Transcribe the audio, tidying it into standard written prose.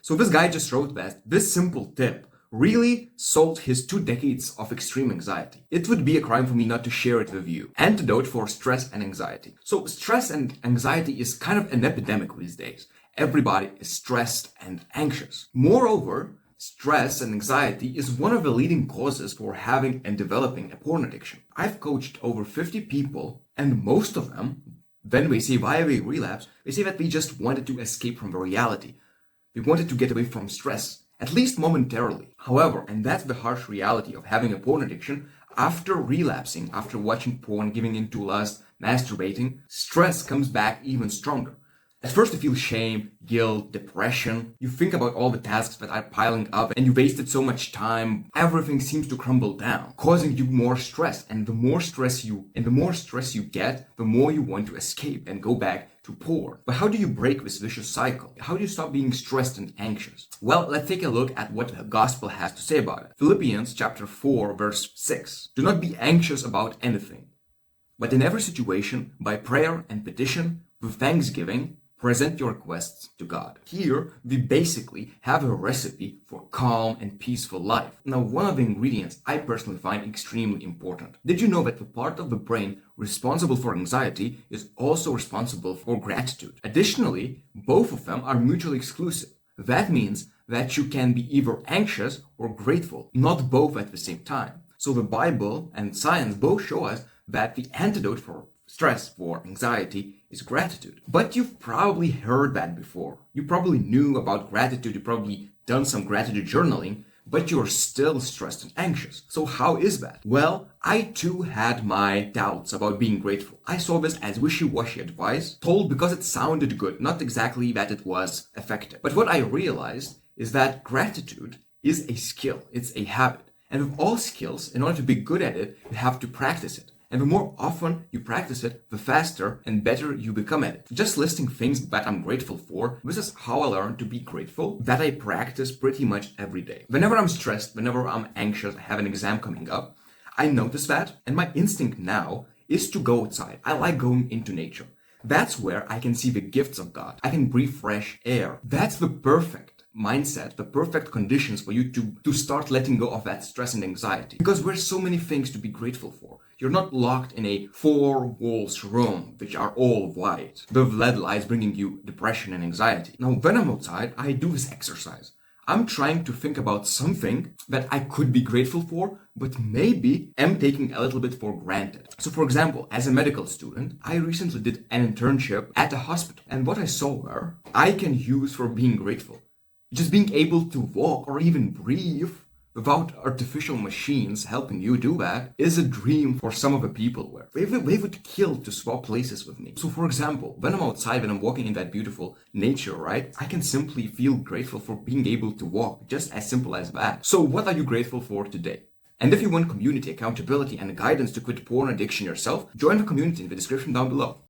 So this guy just wrote that this simple tip really solved his 2 decades of extreme anxiety. It would be a crime for me not to share it with you. Antidote for stress and anxiety. So stress and anxiety is kind of an epidemic these days. Everybody is stressed and anxious. Moreover, stress and anxiety is one of the leading causes for having and developing a porn addiction. I've coached over 50 people, and most of them, when they say why they relapse, they say that they just wanted to escape from the reality. They wanted to get away from stress, at least momentarily. However, and that's the harsh reality of having a porn addiction, after relapsing, after watching porn, giving in to lust, masturbating, stress comes back even stronger. At first you feel shame, guilt, depression. You think about all the tasks that are piling up and you wasted so much time. Everything seems to crumble down, causing you more stress. And the more stress you get, the more you want to escape and go back to porn. But how do you break this vicious cycle? How do you stop being stressed and anxious? Well, let's take a look at what the gospel has to say about it. Philippians chapter 4 verse 6. Do not be anxious about anything, but in every situation, by prayer and petition, with thanksgiving, present your requests to God. Here, we basically have a recipe for calm and peaceful life. Now, one of the ingredients I personally find extremely important. Did you know that the part of the brain responsible for anxiety is also responsible for gratitude? Additionally, both of them are mutually exclusive. That means that you can be either anxious or grateful, not both at the same time. So the Bible and science both show us that the antidote for stress, for anxiety, is gratitude. But you've probably heard that before. You probably knew about gratitude, you probably done some gratitude journaling, but you're still stressed and anxious. So how is that? Well, I too had my doubts about being grateful. I saw this as wishy-washy advice, told because it sounded good, not exactly that it was effective. But what I realized is that gratitude is a skill, it's a habit. And with all skills, in order to be good at it, you have to practice it. And the more often you practice it, the faster and better you become at it. Just listing things that I'm grateful for, this is how I learned to be grateful, that I practice pretty much every day. Whenever I'm stressed, whenever I'm anxious, I have an exam coming up, I notice that, and my instinct now is to go outside. I like going into nature. That's where I can see the gifts of God. I can breathe fresh air. That's the perfect mindset, the perfect conditions for you to start letting go of that stress and anxiety. Because there's so many things to be grateful for. You're not locked in a 4 walls room, which are all white, with lead lights bringing you depression and anxiety. Now, when I'm outside, I do this exercise. I'm trying to think about something that I could be grateful for, but maybe am taking a little bit for granted. So for example, as a medical student, I recently did an internship at a hospital. And what I saw there, I can use for being grateful. Just being able to walk or even breathe without artificial machines helping you do that is a dream for some of the people where they would kill to swap places with me. So for example, when I'm outside, when I'm walking in that beautiful nature, right, I can simply feel grateful for being able to walk, just as simple as that. So what are you grateful for today? And if you want community, accountability, and guidance to quit porn addiction yourself, join the community in the description down below.